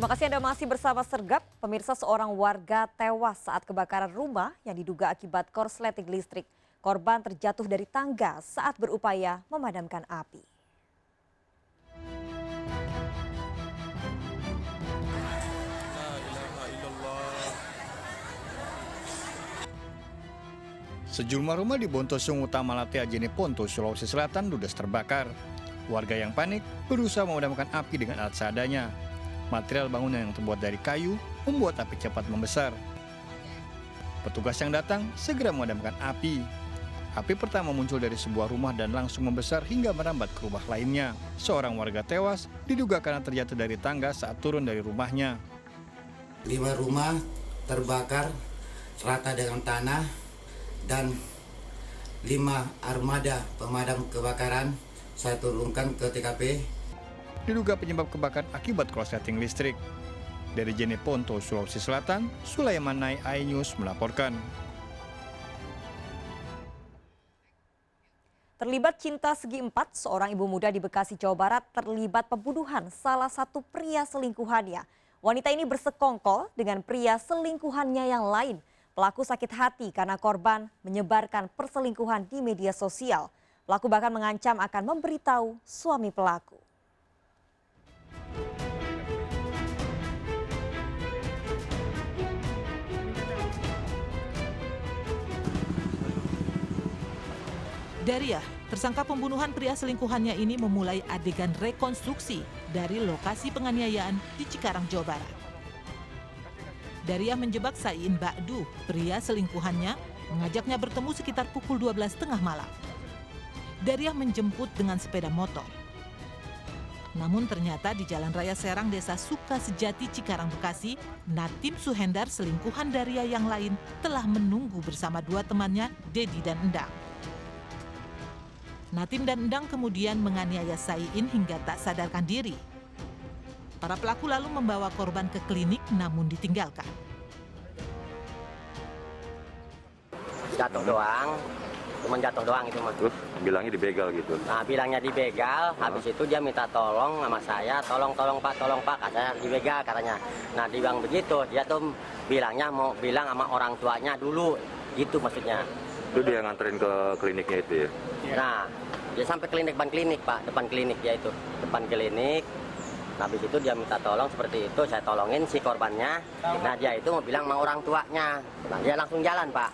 Terima kasih Anda masih bersama Sergap. Pemirsa, seorang warga tewas saat kebakaran rumah yang diduga akibat korsleting listrik. Korban terjatuh dari tangga saat berupaya memadamkan api. Sejumlah rumah di Bontosung Utama Late Ajene Ponto, Sulawesi Selatan ludes terbakar. Warga yang panik berusaha memadamkan api dengan alat seadanya. Material bangunan yang terbuat dari kayu membuat api cepat membesar. Petugas yang datang segera memadamkan api. Api pertama muncul dari sebuah rumah dan langsung membesar hingga merambat ke rumah lainnya. Seorang warga tewas diduga karena terjatuh dari tangga saat turun dari rumahnya. 5 rumah terbakar rata dengan tanah dan 5 armada pemadam kebakaran saya turunkan ke TKP. Diduga penyebab kebakaran akibat korsleting listrik. Dari Jene Ponto, Sulawesi Selatan, Sulaiman Nai iNews melaporkan. Terlibat cinta segi empat, seorang ibu muda di Bekasi, Jawa Barat terlibat pembunuhan salah satu pria selingkuhannya. Wanita ini bersekongkol dengan pria selingkuhannya yang lain. Pelaku sakit hati karena korban menyebarkan perselingkuhan di media sosial. Pelaku bahkan mengancam akan memberitahu suami pelaku. Dariah, tersangka pembunuhan pria selingkuhannya ini memulai adegan rekonstruksi dari lokasi penganiayaan di Cikarang, Jawa Barat. Dariah menjebak Saiin Ba'du, pria selingkuhannya, mengajaknya bertemu sekitar pukul 12.30 malam. Dariah menjemput dengan sepeda motor. Namun ternyata di Jalan Raya Serang, Desa Sukasejati, Cikarang, Bekasi, Natim Suhendar, selingkuhan Dariah yang lain, telah menunggu bersama 2 temannya, Dedi dan Endang. Natim dan Endang kemudian menganiaya Saiin hingga tak sadarkan diri. Para pelaku lalu membawa korban ke klinik namun ditinggalkan. Jatuh doang, cuma jatuh doang itu mah. Terus bilangnya dibegal gitu? Nah bilangnya dibegal, habis itu dia minta tolong sama saya, tolong pak, katanya dibegal katanya. Nah dibilang begitu, dia tuh bilangnya mau bilang sama orang tuanya dulu, gitu maksudnya. Itu dia nganterin ke kliniknya itu ya? Nah dia sampai depan klinik pak, depan klinik dia itu, depan klinik. Nah, habis itu dia minta tolong seperti itu, saya tolongin si korbannya. Nah, dia itu mau bilang sama orang tuanya. Nah, dia langsung jalan, Pak.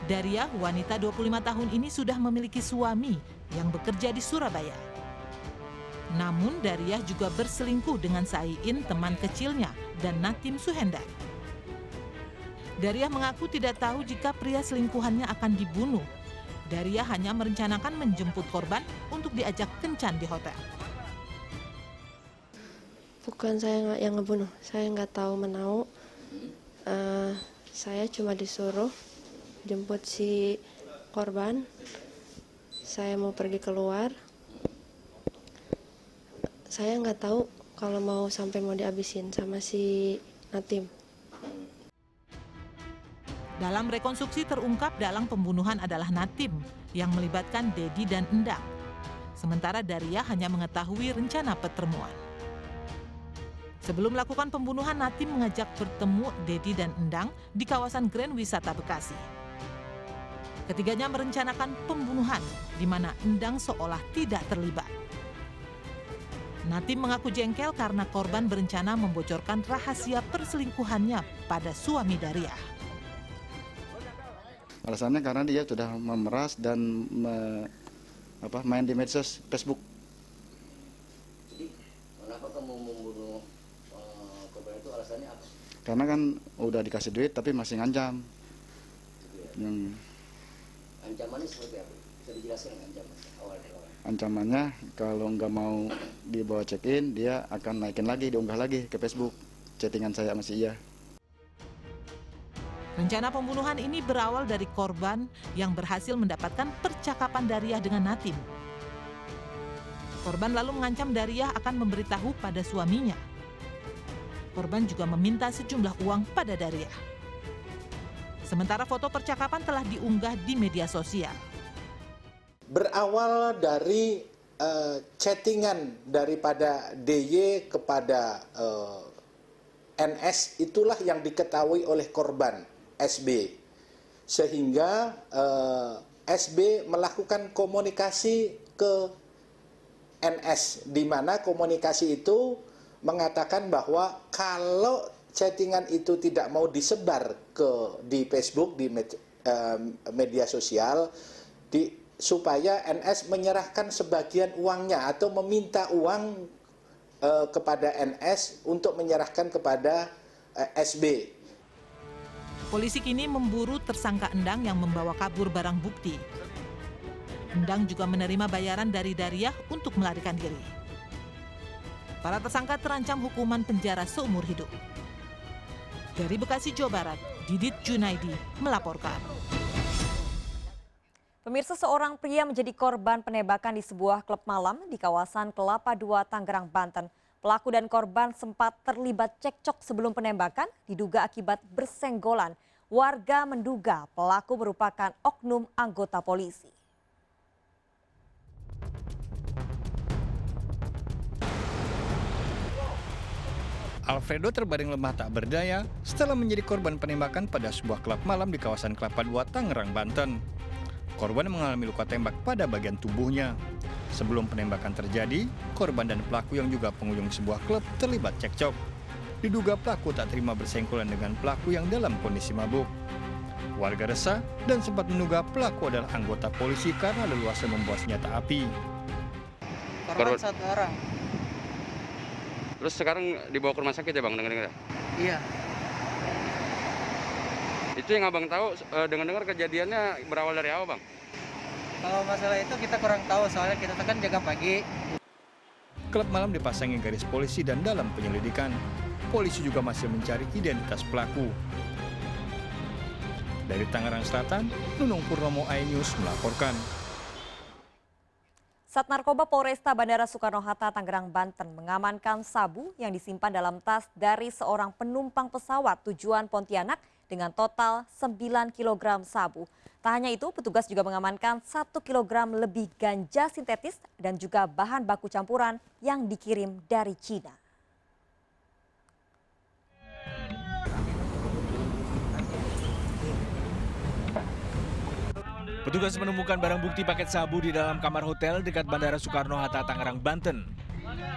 Dariah, wanita 25 tahun ini sudah memiliki suami yang bekerja di Surabaya. Namun, Dariah juga berselingkuh dengan Saiin, teman kecilnya, dan Natim Suhendar. Dariah mengaku tidak tahu jika pria selingkuhannya akan dibunuh. Dariah hanya merencanakan menjemput korban untuk diajak kencan di hotel. Bukan saya yang ngebunuh, saya nggak tahu menau. Saya cuma disuruh jemput si korban. Saya mau pergi keluar. Saya nggak tahu kalau mau sampai mau dihabisin sama si Natim. Dalam rekonstruksi terungkap dalang pembunuhan adalah Natim yang melibatkan Dedi dan Endang. Sementara Dariah hanya mengetahui rencana pertemuan. Sebelum melakukan pembunuhan, Natim mengajak bertemu Dedi dan Endang di kawasan Grand Wisata Bekasi. Ketiganya merencanakan pembunuhan di mana Endang seolah tidak terlibat. Natim mengaku jengkel karena korban berencana membocorkan rahasia perselingkuhannya pada suami Dariah. Alasannya karena dia sudah memeras dan main di medsos Facebook. Jadi, kenapa kamu membunuh korban itu, alasannya apa? Karena kan udah dikasih duit tapi masih ngancam. Ancamannya seperti apa? Bisa dijelaskan ancamannya awalnya? Ancamannya kalau nggak mau dibawa check-in, dia akan naikin lagi, diunggah lagi ke Facebook chattingan saya masih iya. Rencana pembunuhan ini berawal dari korban yang berhasil mendapatkan percakapan Dariah dengan Natim. Korban lalu mengancam Dariah akan memberitahu pada suaminya. Korban juga meminta sejumlah uang pada Dariah. Sementara foto percakapan telah diunggah di media sosial. Berawal dari chattingan daripada DY kepada NS itulah yang diketahui oleh korban SB, sehingga SB melakukan komunikasi ke NS, di mana komunikasi itu mengatakan bahwa kalau chattingan itu tidak mau disebar di Facebook, di media sosial, supaya NS menyerahkan sebagian uangnya atau meminta uang kepada NS untuk menyerahkan kepada SB. Polisi kini memburu tersangka Endang yang membawa kabur barang bukti. Endang juga menerima bayaran dari Dariah untuk melarikan diri. Para tersangka terancam hukuman penjara seumur hidup. Dari Bekasi, Jawa Barat, Didit Junaidi melaporkan. Pemirsa, seorang pria menjadi korban penembakan di sebuah klub malam di kawasan Kelapa II, Tangerang, Banten. Pelaku dan korban sempat terlibat cekcok sebelum penembakan, diduga akibat bersenggolan. Warga menduga pelaku merupakan oknum anggota polisi. Alfredo terbaring lemah tak berdaya setelah menjadi korban penembakan pada sebuah klub malam di kawasan Kelapa II, Tangerang, Banten. Korban mengalami luka tembak pada bagian tubuhnya. Sebelum penembakan terjadi, korban dan pelaku yang juga pengunjung sebuah klub terlibat cekcok. Diduga pelaku tak terima bersenggolan dengan pelaku yang dalam kondisi mabuk. Warga resah dan sempat menduga pelaku adalah anggota polisi karena leluasa membawa senjata api. Korban 1 orang. Terus sekarang dibawa ke rumah sakit ya Bang, dengar-dengar? Iya. Itu yang Abang tahu, dengar-dengar kejadiannya berawal dari apa Bang? Kalau masalah itu kita kurang tahu, soalnya kita kan jaga pagi. Klub malam dipasangi garis polisi dan dalam penyelidikan. Polisi juga masih mencari identitas pelaku. Dari Tangerang Selatan, Nunung Purnomo, iNews melaporkan. Sat Narkoba Polresta Bandara Soekarno-Hatta, Tangerang, Banten mengamankan sabu yang disimpan dalam tas dari seorang penumpang pesawat tujuan Pontianak dengan total 9 kg sabu. Tak hanya itu, petugas juga mengamankan 1 kg lebih ganja sintetis dan juga bahan baku campuran yang dikirim dari Cina. Petugas menemukan barang bukti paket sabu di dalam kamar hotel dekat Bandara Soekarno-Hatta, Tangerang, Banten.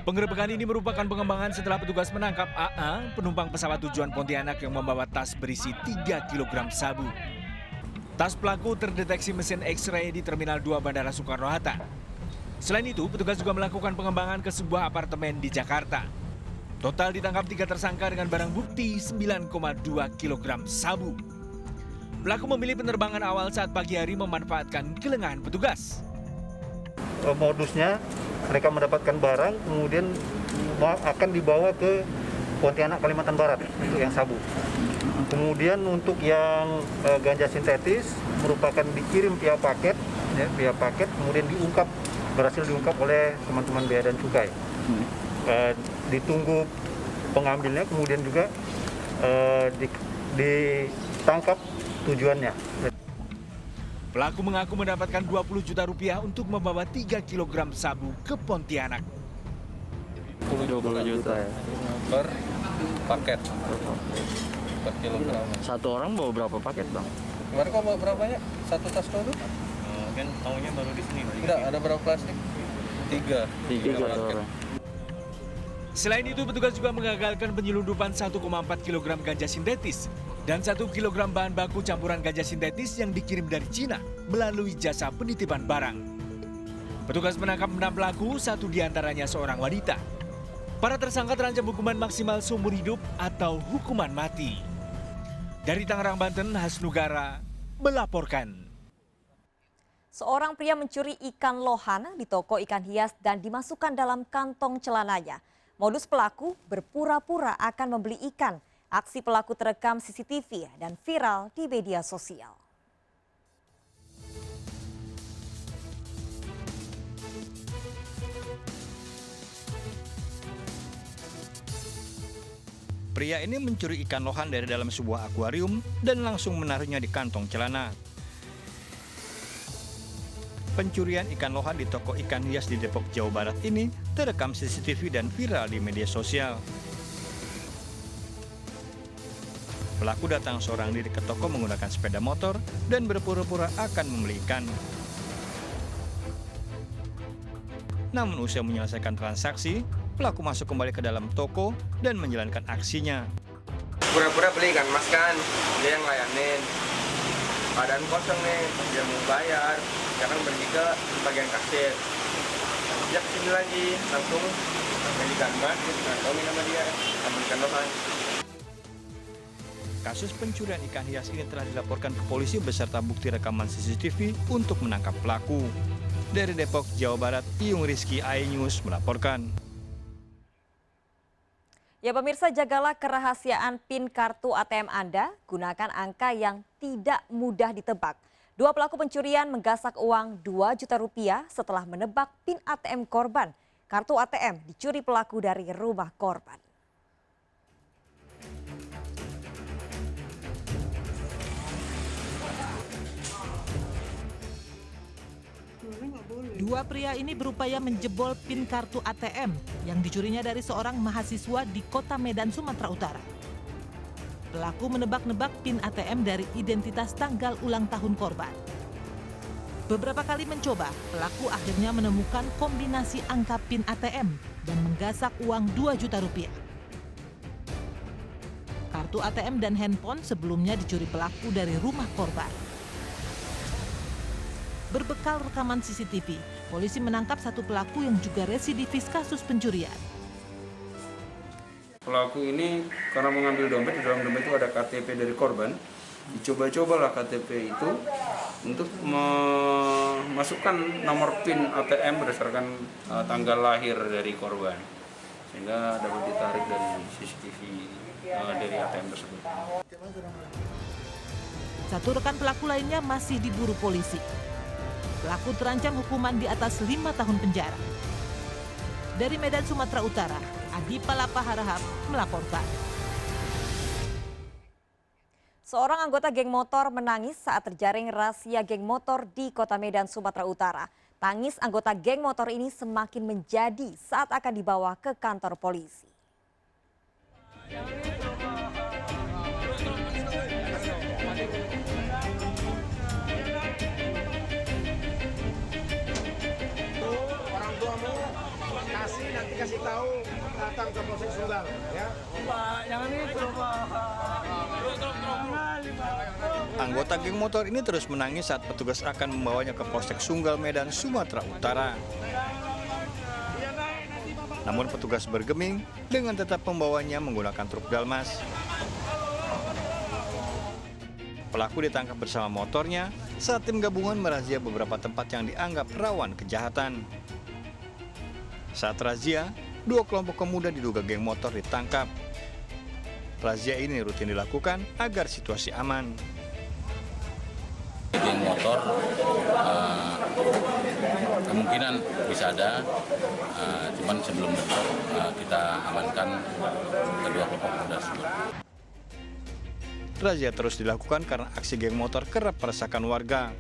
Penggerebekan ini merupakan pengembangan setelah petugas menangkap AA, penumpang pesawat tujuan Pontianak yang membawa tas berisi 3 kg sabu. Tas pelaku terdeteksi mesin X-ray di Terminal 2 Bandara Soekarno-Hatta. Selain itu, petugas juga melakukan pengembangan ke sebuah apartemen di Jakarta. Total ditangkap 3 tersangka dengan barang bukti 9,2 kg sabu. Pelaku memilih penerbangan awal saat pagi hari memanfaatkan kelengahan petugas. Modusnya mereka mendapatkan barang, kemudian akan dibawa ke Pontianak, Kalimantan Barat untuk yang sabu. Kemudian untuk yang ganja sintetis merupakan dikirim via paket, kemudian berhasil diungkap oleh teman-teman Bea dan Cukai. Ditunggu pengambilnya, kemudian juga ditangkap tujuannya. Pelaku mengaku mendapatkan 20 juta rupiah untuk membawa 3 kg sabu ke Pontianak. 20 juta ya? Per paket. Per kilogram. Satu orang bawa berapa paket Bang? Kemarin kau bawa berapa ya? 1 tas kau tuh? Kan tahunya baru di sini. Enggak, ada berapa plastik? 3 satu orang. Selain itu, petugas juga mengagalkan penyelundupan 1,4 kg ganja sintetis dan 1 kg bahan baku campuran ganja sintetis yang dikirim dari Cina melalui jasa penitipan barang. Petugas menangkap 6 pelaku, 1 diantaranya seorang wanita. Para tersangka terancam hukuman maksimal seumur hidup atau hukuman mati. Dari Tangerang, Banten, Hasnugara melaporkan. Seorang pria mencuri ikan lohan di toko ikan hias dan dimasukkan dalam kantong celananya. Modus pelaku berpura-pura akan membeli ikan. Aksi pelaku terekam CCTV dan viral di media sosial. Pria ini mencuri ikan lohan dari dalam sebuah akuarium dan langsung menaruhnya di kantong celana. Pencurian ikan lohan di toko ikan hias di Depok, Jawa Barat ini terekam CCTV dan viral di media sosial. Pelaku datang seorang diri ke toko menggunakan sepeda motor dan berpura-pura akan membeli ikan. Namun usai menyelesaikan transaksi, pelaku masuk kembali ke dalam toko dan menjalankan aksinya. Pura-pura beli ikan mas kan, dia yang layanin. Keadaan kosong nih, dia mau bayar, sekarang pergi ke bagian kasir. Dia kesini lagi, langsung beli ikan mas, kantongin sama dia, sama ikan lohan. Kasus pencurian ikan hias ini telah dilaporkan ke polisi beserta bukti rekaman CCTV untuk menangkap pelaku. Dari Depok, Jawa Barat, Iyung Rizky, iNews melaporkan. Ya pemirsa, jagalah kerahasiaan PIN kartu ATM Anda, gunakan angka yang tidak mudah ditebak. 2 pelaku pencurian menggasak uang 2 juta rupiah setelah menebak PIN ATM korban. Kartu ATM dicuri pelaku dari rumah korban. Dua pria ini berupaya menjebol PIN kartu ATM yang dicurinya dari seorang mahasiswa di Kota Medan, Sumatera Utara. Pelaku menebak-nebak PIN ATM dari identitas tanggal ulang tahun korban. Beberapa kali mencoba, pelaku akhirnya menemukan kombinasi angka PIN ATM dan menggasak uang 2 juta rupiah. Kartu ATM dan handphone sebelumnya dicuri pelaku dari rumah korban. Berbekal rekaman CCTV, polisi menangkap 1 pelaku yang juga residivis kasus pencurian. Pelaku ini karena mengambil dompet, di dalam dompet itu ada KTP dari korban. Dicoba-cobalah KTP itu untuk memasukkan nomor PIN ATM berdasarkan tanggal lahir dari korban. Sehingga dapat ditarik dari CCTV dari ATM tersebut. 1 rekan pelaku lainnya masih diburu polisi. Pelaku terancam hukuman di atas 5 tahun penjara. Dari Medan, Sumatera Utara, Adi Palapa Harahap melaporkan. Seorang anggota geng motor menangis saat terjaring razia geng motor di Kota Medan, Sumatera Utara. Tangis anggota geng motor ini semakin menjadi saat akan dibawa ke kantor polisi. Nanti kasih tahu, datang ke Polsek Sunggal, ya. Pak, jangan itu, Pak. Anggota geng motor ini terus menangis saat petugas akan membawanya ke Polsek Sunggal, Medan, Sumatera Utara. Namun petugas bergeming dengan tetap membawanya menggunakan truk Dalmas. Pelaku ditangkap bersama motornya saat tim gabungan merazia beberapa tempat yang dianggap rawan kejahatan. Saat razia, 2 kelompok pemuda diduga geng motor ditangkap. Razia ini rutin dilakukan agar situasi aman. Geng motor kemungkinan bisa ada, cuman sebelum bentrok kita amankan kedua kelompok pemuda tersebut. Razia terus dilakukan karena aksi geng motor kerap meresahkan warga.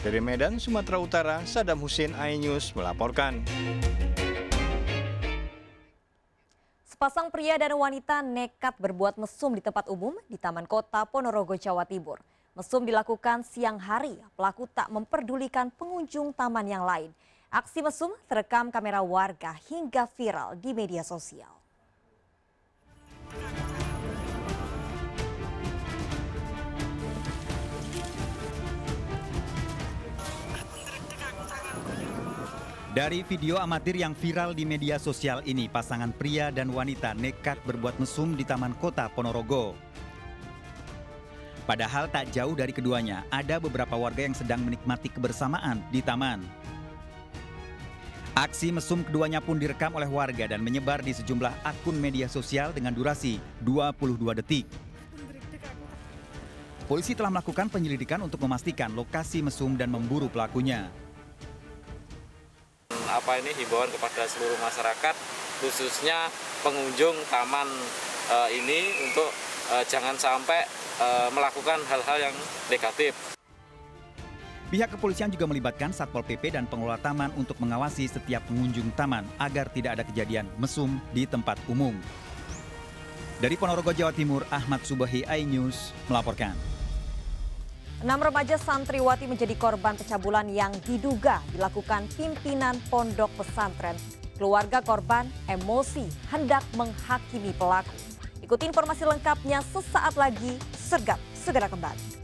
Dari Medan, Sumatera Utara, Saddam Hussein, iNews melaporkan. Sepasang pria dan wanita nekat berbuat mesum di tempat umum di Taman Kota Ponorogo, Jawa Timur. Mesum dilakukan siang hari, pelaku tak memperdulikan pengunjung taman yang lain. Aksi mesum terekam kamera warga hingga viral di media sosial. Dari video amatir yang viral di media sosial ini, pasangan pria dan wanita nekat berbuat mesum di Taman Kota Ponorogo. Padahal tak jauh dari keduanya, ada beberapa warga yang sedang menikmati kebersamaan di taman. Aksi mesum keduanya pun direkam oleh warga dan menyebar di sejumlah akun media sosial dengan durasi 22 detik. Polisi telah melakukan penyelidikan untuk memastikan lokasi mesum dan memburu pelakunya. Himbauan kepada seluruh masyarakat, khususnya pengunjung taman ini untuk jangan sampai melakukan hal-hal yang negatif. Pihak kepolisian juga melibatkan Satpol PP dan pengelola taman untuk mengawasi setiap pengunjung taman agar tidak ada kejadian mesum di tempat umum. Dari Ponorogo, Jawa Timur, Ahmad Subahi, iNews melaporkan. 6 remaja santriwati menjadi korban pencabulan yang diduga dilakukan pimpinan pondok pesantren. Keluarga korban emosi hendak menghakimi pelaku. Ikuti informasi lengkapnya sesaat lagi. Sergap segera kembali.